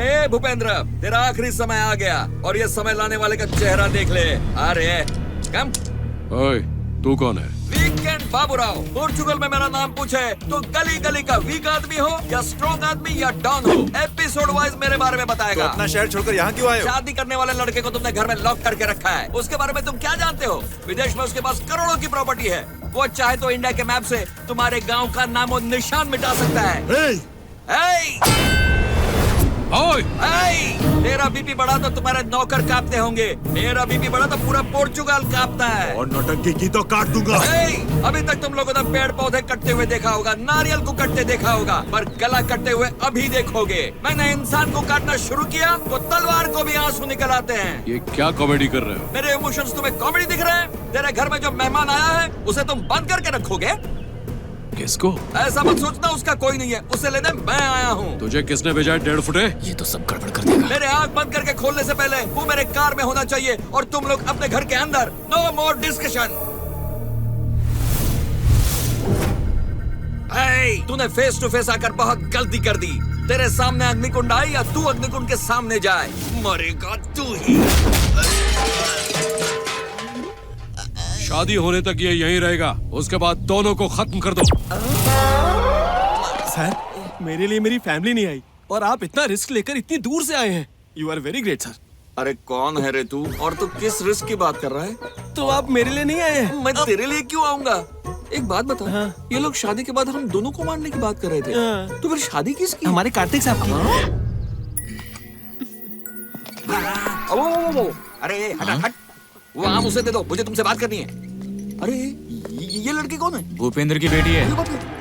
अरे भूपेंद्र, तेरा आखिरी समय आ गया और ये समय लाने वाले का चेहरा देख ले। अरे कम। ओए, तू कौन है? वीकेंड बाबूराव। पोर्चुगल में मेरा नाम पूछे तो गली गली का वीक आदमी हो या स्ट्रॉन्ग आदमी या डॉन हो, एपिसोड वाइज मेरे बारे में बताएगा। तो अपना शहर छोड़कर यहाँ क्यों आए हो? शादी करने वाले लड़के को तुमने घर में लॉक करके रखा है, उसके बारे में तुम क्या जानते हो? विदेश में उसके पास करोड़ों की प्रॉपर्टी है, वो चाहे तो इंडिया के मैप से तुम्हारे गाँव का नामो निशान मिटा सकता है। ओए! तेरा बीपी बढ़ा तो तुम्हारे नौकर कांपते होंगे, मेरा बीपी बढ़ा तो पूरा पोर्चुगल कांपता है। और नौटंकी की तो काट दूंगा। अभी तक तुम लोगों ने पेड़ पौधे कटते हुए देखा होगा, नारियल को कटते देखा होगा, पर गला कटते हुए अभी देखोगे। मैंने इंसान को काटना शुरू किया तो तलवार को भी आंसू निकल आते हैं। ये क्या कॉमेडी कर रहे हो? मेरे इमोशंस तुम्हें कॉमेडी दिख रहे हैं? तेरे घर में जो मेहमान आया है उसे तुम बंद करके रखोगे? किसको? ऐसा मत सोचना उसका कोई नहीं है, उसे लेने मैं आया हूँ। तुझे किसने भेजा है 1.5 फुटे? ये तो सब गड़बड़ कर देगा। मेरे आँख बंद करके खोलने से पहले वो मेरे कार में होना चाहिए और तुम लोग अपने घर के अंदर। No more discussion. तूने फेस टू फेस आकर बहुत गलती कर दी। तेरे सामने अग्निकुंड आए या तू अग्निकुंड के सामने जाए, मरेगा तू ही। शादी होने तक ये यहीं रहेगा, उसके बाद दोनों को खत्म कर दो। सर, मेरे लिए मेरी फैमिली नहीं आई और आप इतना रिस्क लेकर इतनी दूर से आए हैं। You are very great sir. अरे कौन है रे तू, और तू किस रिस्क की बात कर रहा है? तो आप मेरे लिए नहीं आए हैं? मैं तेरे लिए क्यों आऊंगा? एक बात बता, हाँ। ये लोग शादी के बाद हम दोनों को मारने की बात कर रहे थे, हाँ। तो फिर शादी किसकी? हमारे कार्तिक साहब की। अरे हट हट, वो आम उसे दे दो, मुझे तुमसे बात करनी है। अरे ये लड़की कौन है? भूपेंद्र की बेटी है।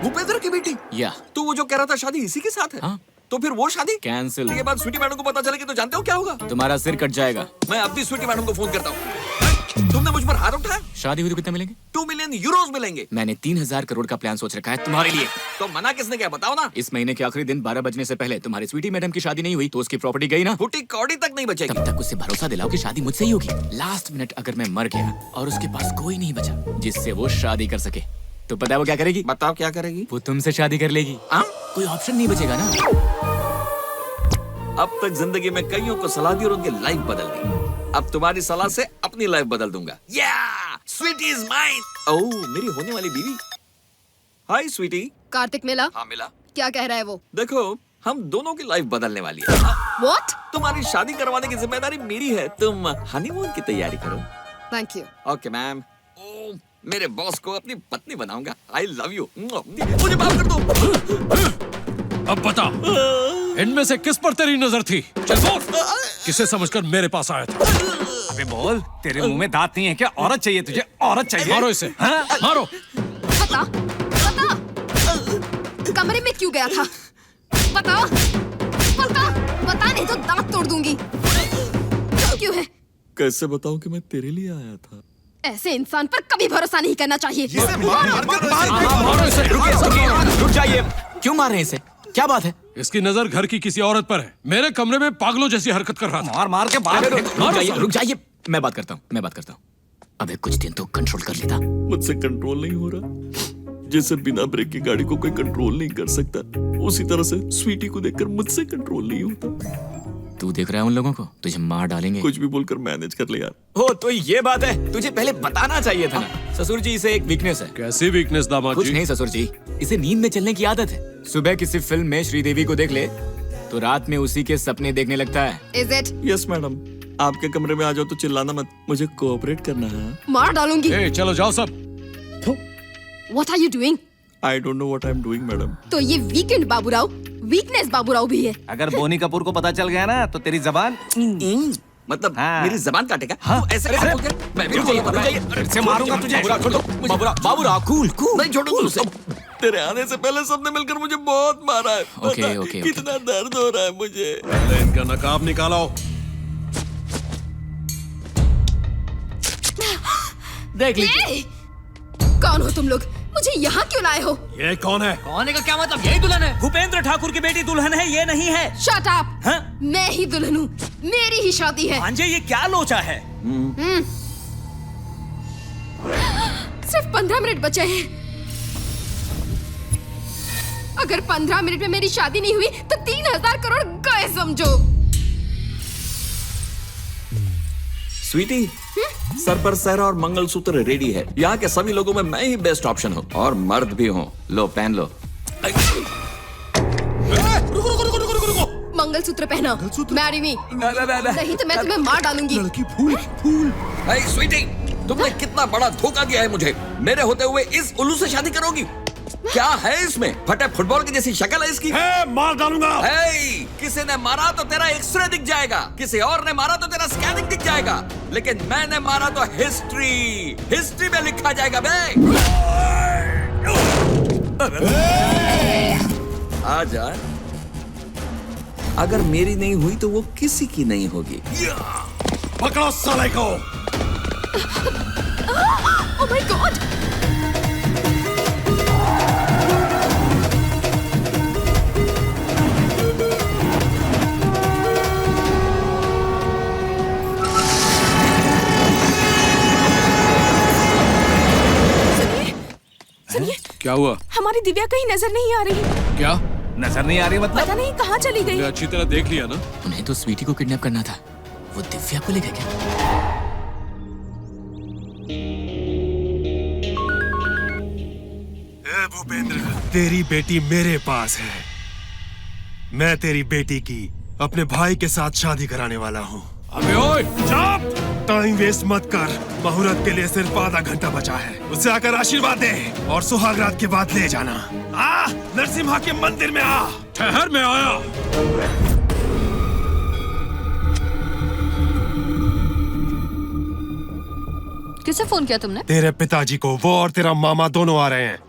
भूपेंद्र की बेटी? या तो वो जो कह रहा था शादी इसी के साथ है? हाँ। तो फिर वो शादी कैंसिल। के बाद स्वीटी मैडम को पता चलेगी तो जानते हो क्या होगा? तुम्हारा सिर कट जाएगा। मैं अब भी स्वीटी मैडम को फोन करता हूँ। तुमने मुझ पर हाथ उठाया? शादी हुई तो कितने मिलेंगे? 2 मिलियन यूरोज मिलेंगे। मैंने 3000 करोड़ का प्लान सोच रखा है तुम्हारे लिए। तो मना किसने किया बताओ ना? इस महीने के आखिरी दिन 12 बजने से पहले तुम्हारी स्वीटी मैडम की शादी नहीं हुई तो उसकी प्रॉपर्टी गई ना। फूटी कौड़ी तक नहीं बचेगी। तब तक उससे भरोसा दिलाओ कि शादी मुझसे ही होगी। लास्ट मिनट अगर मैं मर गया और उसके पास कोई नहीं बचा जिससे वो शादी कर सके, तो पता है वो क्या करेगी? बताओ क्या करेगी? वो तुमसे शादी कर लेगी। कोई ऑप्शन नहीं बचेगा ना। अब तक जिंदगी में कईयों को सलाह दी और उनकी लाइफ बदल दी, अब तुम्हारी सलाह से अपनी लाइफ बदल दूंगा। Sweety is mine. ओह, मेरी होने वाली बीवी। हाय स्वीटी। कार्तिक मिला? हाँ मिला। क्या कह रहा है वो? देखो, हम दोनों की लाइफ बदलने वाली है। What? तुम्हारी शादी करवाने की जिम्मेदारी मेरी है, तुम हनीमून की तैयारी करो। Thank you. Okay ma'am. मेरे बॉस को अपनी पत्नी बनाऊंगा। I love you. मुझे माफ कर दो। अब बता, इनमें से किस पर तेरी नजर थी? चल बोल, किसे समझकर मेरे पास आया था? अबे बोल, तेरे मुंह में दांत नहीं है क्या? औरत चाहिए तुझे? औरत चाहिए? मारो इसे। मारो। बता, बता, कमरे में क्यों गया था? बता, बता, बता नहीं तो दांत तोड़ दूंगी। क्यों है? कैसे बताऊं कि मैं तेरे लिए आया था? ऐसे इंसान पर कभी भरोसा नहीं करना चाहिए। मारो इसे। रुक जाइए। क्यों मार रहे हैं इसे? क्या बात है? इसकी नजर घर की किसी औरत पर है। मेरे कमरे में पागलों जैसी हरकत कर रहा था। मार मार के बाहर। रुक जाइए। मैं बात करता हूँ। अबे कुछ दिन तो कंट्रोल कर लेता। मुझसे कंट्रोल नहीं हो रहा। जैसे बिना ब्रेक की गाड़ी को कोई कंट्रोल नहीं कर सकता, उसी तरह से स्वीटी को देखकर मुझसे कंट्रोल नहीं होता। तू देख रहा है उन लोगों को? तुझे मार डालेंगे। कुछ भी बोलकर मैनेज कर ले यार। हो तो ये बात है, तुझे पहले बताना चाहिए था ना। ससुर जी, इसे एक वीकनेस है। कैसी वीकनेस दामाद कुछ जी? नहीं ससुर जी, इसे नींद में चलने की आदत है। सुबह किसी फिल्म में श्रीदेवी को देख ले तो रात में उसी के सपने देखने लगता है। Is it? Yes madam. आपके कमरे में आ जाओ तो चिल्लाना मत, मुझे कोऑपरेट करना है। मार डालूंगी। ए, चलो जाओ सब। What are you doing? I don't know what I am doing madam. तो ये वीकेंड बाबूराव, वीकनेस बाबूराव भी है। अगर बोनी कपूर को पता चल गया ना तो तेरी जबान मतलब हाँ। मेरी जबान काटेगा? हाँ। तो ऐसे कैसे बोल गया? मैं भी फिर से मारूंगा तुझे। Baburao cool cool. नहीं छोड़ूंगा उसे। तेरे आने से पहले सबने मिलकर मुझे बहुत मारा है। ओके, पता ओके, कितना दर्द हो रहा है मुझे। पहले इनका नकाब निकालो। देख लीजिए। ए! कौन हो तुम लोग? मुझे यहाँ क्यों लाए हो? ये कौन है? होने का क्या मतलब? यही दुल्हन है। भूपेंद्र ठाकुर की बेटी दुल्हन है, ये नहीं है। Shut up! हाँ? मैं ही दुल्हन हूँ, मेरी ही शादी है। भांजे, ये क्या लोचा है? सिर्फ 15 मिनट बचे हैं। अगर 15 मिनट में मेरी शादी नहीं हुई तो 3000 करोड़ गए समझो। स्वीटी, सर पर सहरा और मंगलसूत्र रेडी है। यहाँ के सभी लोगों में मैं ही बेस्ट ऑप्शन हूँ और मर्द भी हूँ। लो पहन लो। मंगलसूत्र पहना। मैरी मी, नहीं तो मैं तुम्हें मार डालूंगी। लड़की फूल फूल। हे स्वीटी, तुमने कितना बड़ा धोखा दिया है मुझे। मेरे होते हुए इस उल्लू से शादी करोगी? क्या है इसमें? फटे फुटबॉल की जैसी शक्ल है इसकी। मार डालूंगा। किसी ने मारा तो तेरा एक्सरे दिख जाएगा, किसी और ने मारा तो तेरा स्कैनिंग दिख जाएगा, लेकिन मैंने मारा तो हिस्ट्री में लिखा जाएगा बे। आजा, अगर मेरी नहीं हुई तो वो किसी की नहीं होगी। पकड़ो साले को। Oh my God. सुनिए, क्या हुआ? हमारी दिव्या कहीं नजर नहीं आ रही। क्या? नजर नहीं आ रही मतलब? पता नहीं कहाँ चली गई। अच्छी तरह देख लिया ना? उन्हें तो स्वीटी को किडनैप करना था, वो दिव्या को ले गए क्या? भूपेंद्र, तेरी बेटी मेरे पास है। मैं तेरी बेटी की अपने भाई के साथ शादी कराने वाला हूँ। अबे ओए, चुप! टाइम वेस्ट मत कर। मुहूर्त के लिए सिर्फ आधा घंटा बचा है। उससे आकर आशीर्वाद दे और सुहागरात के बाद ले जाना। आ, नरसिम्हा के मंदिर में आ। ठहर, मैं आया। किसे फोन किया तुमने? तेरे पिताजी को। वो और तेरा मामा दोनों आ रहे हैं।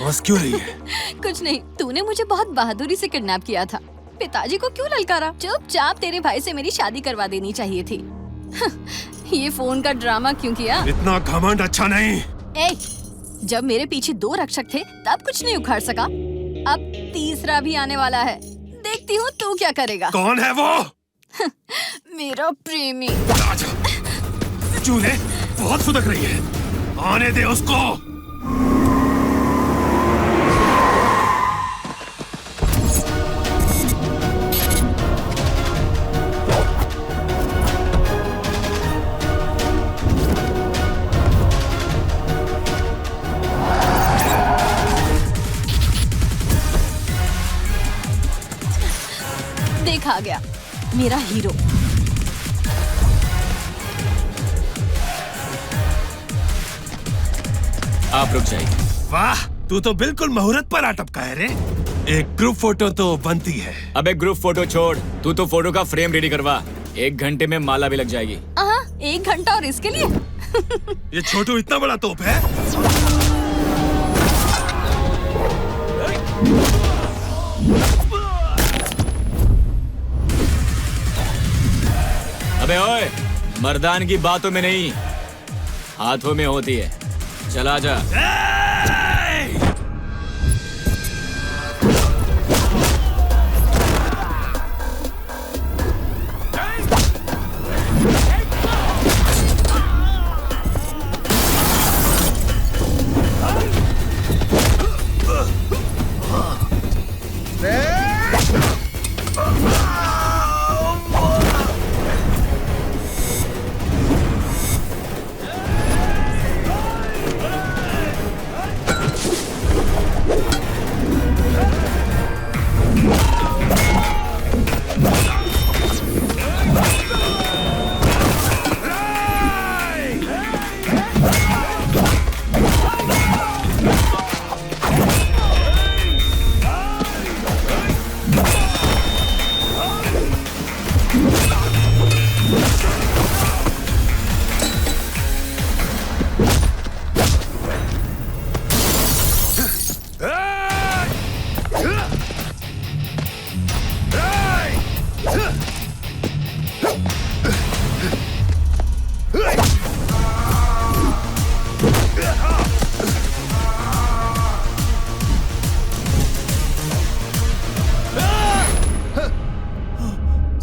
बस क्यों रही है? कुछ नहीं, तूने मुझे बहुत बहादुरी से किडनैप किया था। पिताजी को क्यों ललकारा? चुपचाप तेरे भाई से मेरी शादी करवा देनी चाहिए थी। ये फोन का ड्रामा क्यों किया? इतना घमंड अच्छा नहीं। ए, जब मेरे पीछे 2 रक्षक थे तब कुछ नहीं उखाड़ सका, अब तीसरा भी आने वाला है। देखती हूँ तू क्या करेगा। कौन है वो? मेरा प्रेमी। चूल्हे बहुत फुदक रही है, आने दे उसको। देख आ गया मेरा हीरो। आप रुक जाइए। वाह, तू तो बिल्कुल मुहूर्त पर आ टपका है रे। एक ग्रुप फोटो तो बनती है। अबे ग्रुप फोटो छोड़, तू तो फोटो का फ्रेम रेडी करवा। 1 घंटे में माला भी लग जाएगी। 1 घंटा और इसके लिए? ये छोटू इतना बड़ा तोप है? अबे ओए, मर्दान की बातों में नहीं, हाथों में होती है। चला जा।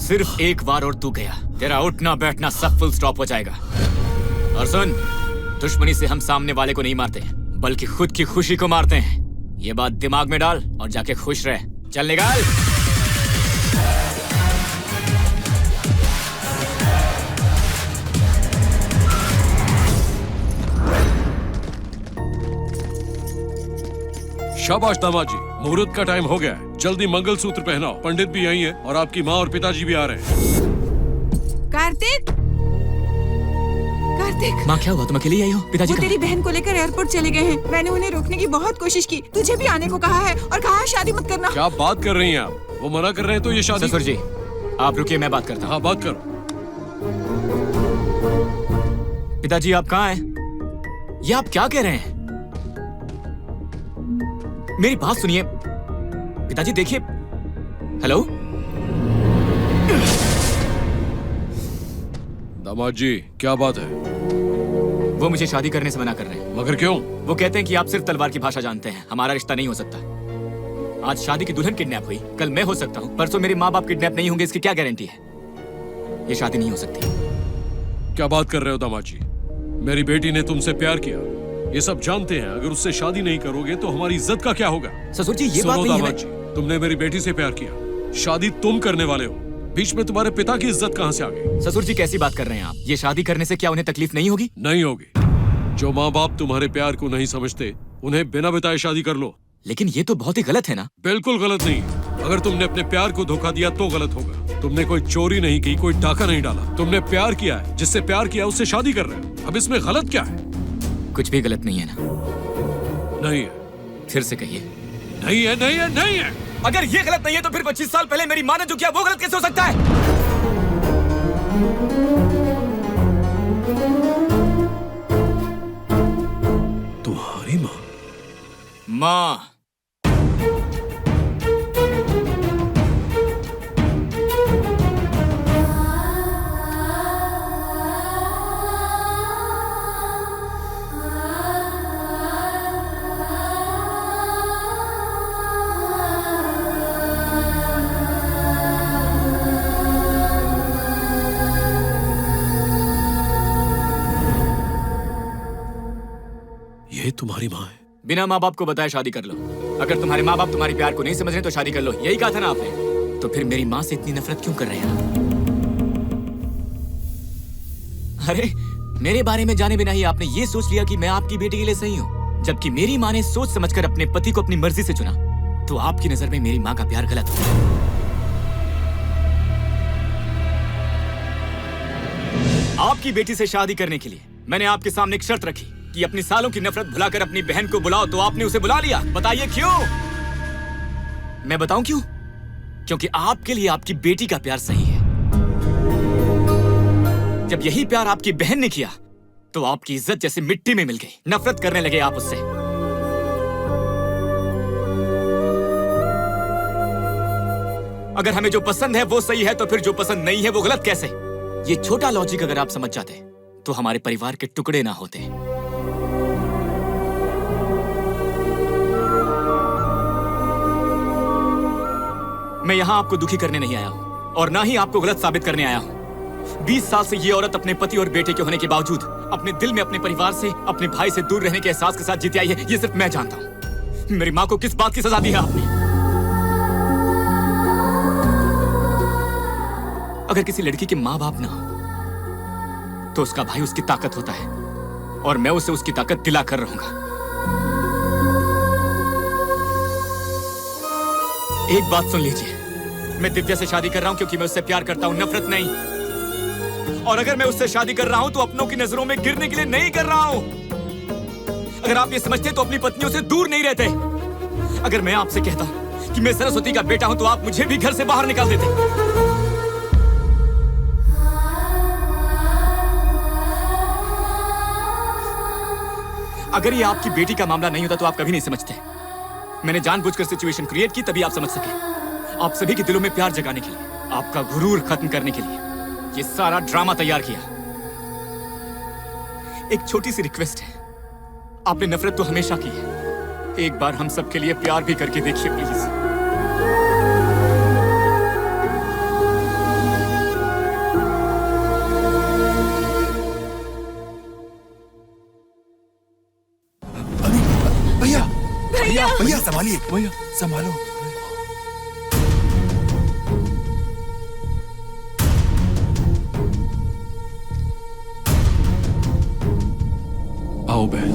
सिर्फ एक बार और तू गया, तेरा उठना बैठना सब फुल स्टॉप हो जाएगा। और सुन, दुश्मनी से हम सामने वाले को नहीं मारते, बल्कि खुद की खुशी को मारते हैं। ये बात दिमाग में डाल और जाके खुश रह। चल निकाल। शाबाश दामाद जी, मुहूर्त का टाइम हो गया है। जल्दी मंगलसूत्र पहनाओ, पंडित भी यहीं है और आपकी माँ और पिताजी भी आ रहे हैं। कार्तिक, कार्तिक, माँ क्या हुआ, तुम अकेली आई हो? पिताजी वो कहाँ? तेरी बहन को लेकर एयरपोर्ट चले गए हैं। मैंने उन्हें रोकने की बहुत कोशिश की, तुझे भी आने को कहा है और कहा है शादी मत करना। क्या बात कर रही हैं आप? वो मना कर रहे हैं तो ये शादी। ससुर जी आप रुकिए, मैं बात करता हूँ। हाँ बात करो। पिताजी आप कहाँ हैं? ये आप क्या कह रहे हैं? मेरी बात सुनिए पिताजी, देखिए। हेलो दामाद जी क्या बात है? वो मुझे शादी करने से मना कर रहे हैं। मगर क्यों? वो कहते हैं कि आप सिर्फ तलवार की भाषा जानते हैं, हमारा रिश्ता नहीं हो सकता। आज शादी की दुल्हन किडनैप हुई, कल मैं हो सकता हूँ, परसों मेरे माँ बाप किडनैप नहीं होंगे, इसकी क्या गारंटी है? ये शादी नहीं हो सकती। क्या बात कर रहे हो दामाद जी? मेरी बेटी ने तुमसे प्यार किया, ये सब जानते हैं। अगर उससे शादी नहीं करोगे तो हमारी इज्जत का क्या होगा? ससुर जी ये सुनो बात नहीं है। दामाद जी, तुमने मेरी बेटी से प्यार किया, शादी तुम करने वाले हो, बीच में तुम्हारे पिता की इज्जत कहाँ से आ गई? ससुर जी कैसी बात कर रहे हैं आप? ये शादी करने से क्या उन्हें तकलीफ नहीं होगी? नहीं होगी। जो माँ बाप तुम्हारे प्यार को नहीं समझते उन्हें बिना बताए शादी कर लो। लेकिन ये तो बहुत ही गलत है ना। बिल्कुल गलत नहीं। अगर तुमने अपने प्यार को धोखा दिया तो गलत होगा। तुमने कोई चोरी नहीं की, कोई डाका नहीं डाला, तुमने प्यार किया है, जिससे प्यार किया उससे शादी कर रहे हो। अब इसमें गलत क्या है? कुछ भी गलत नहीं है ना। नहीं है। फिर से कहिए। नहीं है, नहीं है, नहीं है। अगर ये गलत नहीं है तो फिर 25 साल पहले मेरी माँ ने जो किया वो गलत कैसे हो सकता है? तुम्हारी माँ? माँ ये तुम्हारी माँ है? बिना माँ बाप को बताए शादी कर लो। अगर तुम्हारे माँ बाप तुम्हारे प्यार को नहीं समझ रहे तो शादी कर लो, यही कहा था ना आपने। तो फिर मेरी माँ से इतनी नफरत क्यों कर रहे हैं आप? अरे मेरे बारे में जाने बिना ही आपने ये सोच लिया कि मैं आपकी बेटी के लिए सही हूँ, जबकि मेरी माँ ने सोच समझकर अपने पति को अपनी मर्जी से चुना। तो आपकी नजर में मेरी माँ का प्यार गलत हो। आपकी बेटी से शादी करने के लिए मैंने आपके सामने एक शर्त रखी कि अपनी सालों की नफरत भुलाकर अपनी बहन को बुलाओ, तो आपने उसे बुला लिया। बताइए क्यों? मैं बताऊं क्यों? क्योंकि आपके लिए आपकी बेटी का प्यार सही है। जब यही प्यार आपकी बहन ने किया तो आपकी इज्जत जैसे मिट्टी में मिल गई, नफरत करने लगे आप उससे। अगर हमें जो पसंद है वो सही है तो फिर जो पसंद नहीं है वो गलत कैसे? ये छोटा लॉजिक अगर आप समझ जाते तो हमारे परिवार के टुकड़े ना होते। मैं यहां आपको दुखी करने नहीं आया हूं और ना ही आपको गलत साबित करने आया हूं। 20 साल से ये औरत अपने पति और बेटे के होने के बावजूद अपने दिल में अपने परिवार से, अपने भाई से दूर रहने के एहसास के साथ जीती आई है। ये सिर्फ मैं जानता हूं। मेरी मां को किस बात की सजा दी है आपने? अगर किसी लड़की के माँ बाप ना हो तो उसका भाई उसकी ताकत होता है और मैं उसे उसकी ताकत दिला कर रहूंगा। एक बात सुन लीजिए, मैं दिव्या से शादी कर रहा हूं क्योंकि मैं उससे प्यार करता हूं, नफरत नहीं। और अगर मैं उससे शादी कर रहा हूं तो अपनों की नजरों में गिरने के लिए नहीं कर रहा हूं। अगर आप ये समझते तो अपनी पत्नियों से दूर नहीं रहते। अगर मैं आपसे कहता कि मैं सरस्वती का बेटा हूं तो आप मुझे भी घर से बाहर निकाल देते। अगर ये आपकी बेटी का मामला नहीं होता तो आप कभी नहीं समझते। मैंने जानबूझकर सिचुएशन क्रिएट की तभी आप समझ सके। आप सभी के दिलों में प्यार जगाने के लिए, आपका गुरूर खत्म करने के लिए ये सारा ड्रामा तैयार किया। एक छोटी सी रिक्वेस्ट है, आपने नफरत तो हमेशा की है, एक बार हम सबके लिए प्यार भी करके देखिए प्लीज। भैया भैया भैया संभालिए, भैया संभालो। आओ बहन।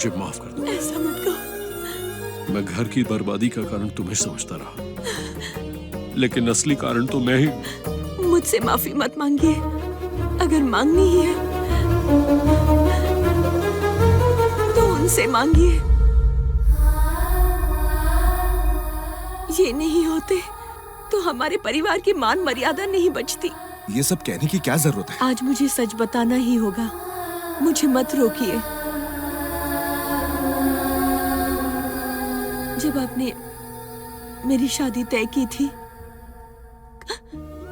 मुझे माफ कर दो। ऐसा मत कहो। मैं घर की बर्बादी का कारण तुम्हें समझता रहा, लेकिन असली कारण तो मैं ही। मुझसे माफी मत मांगिए, अगर मांगनी ही है तो उनसे मांगिए। ये नहीं होते तो हमारे परिवार की मान मर्यादा नहीं बचती। ये सब कहने की क्या जरूरत है? आज मुझे सच बताना ही होगा, मुझे मत रोकिए। जब आपने मेरी शादी तय की थी,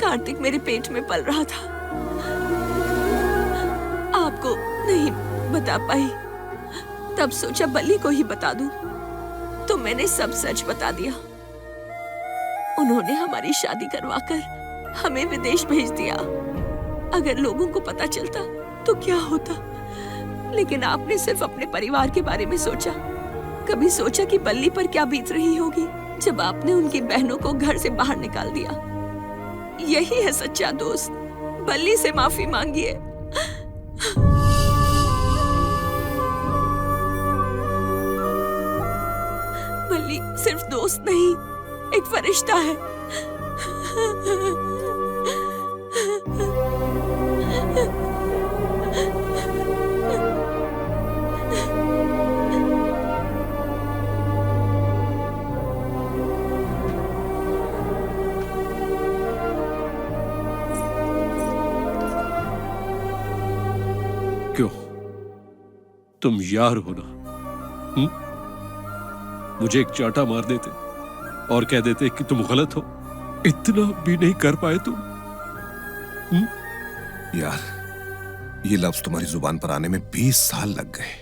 कार्तिक मेरे पेट में पल रहा था। आपको नहीं बता पाई, तब सोचा बल्ली को ही बता दूं, तो मैंने सब सच बता दिया। उन्होंने हमारी शादी करवाकर हमें विदेश भेज दिया। अगर लोगों को पता चलता तो क्या होता, लेकिन आपने सिर्फ अपने परिवार के बारे में सोचा। कभी सोचा कि बल्ली पर क्या बीत रही होगी जब आपने उनकी बहनों को घर से बाहर निकाल दिया। यही है सच्चा दोस्त। बल्ली से माफी मांगिए। बल्ली सिर्फ दोस्त नहीं, एक फरिश्ता है। क्यों? तुम यार हो ना? मुझे एक चांटा मार देते और कह देते कि तुम गलत हो। इतना भी नहीं कर पाए तुम? यार, ये लफ्ज तुम्हारी जुबान पर आने में 20 साल लग गए।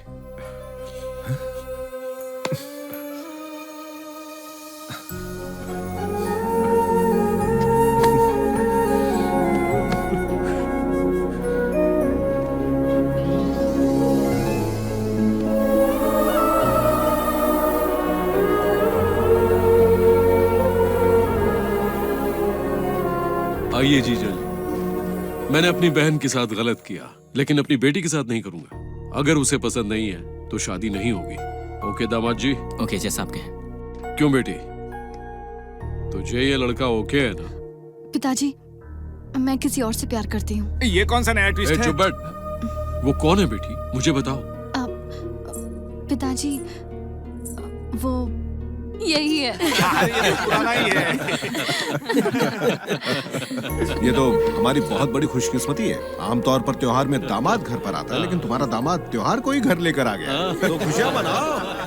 आइए जीजा जी, मैंने अपनी बहन के साथ गलत किया, लेकिन अपनी बेटी के साथ नहीं करूंगा। अगर उसे पसंद नहीं है तो शादी नहीं होगी। ओके दामाद जी? ओके, जैसा आप कहें। क्यों बेटी, तुझे ये लड़का ओके है ना? पिताजी, मैं किसी और से प्यार करती हूँ। ये कौन सा नया ट्विस्ट है? चुप बैठ। वो कौन है बेटी, मुझे बताओ। पिताजी, वो यही है। ये पुराना ही है। ये तो हमारी बहुत बड़ी खुशकिस्मती है। आमतौर पर त्योहार में दामाद घर पर आता है, लेकिन तुम्हारा दामाद त्योहार को ही घर लेकर आ गया। तो खुशियां मनाओ।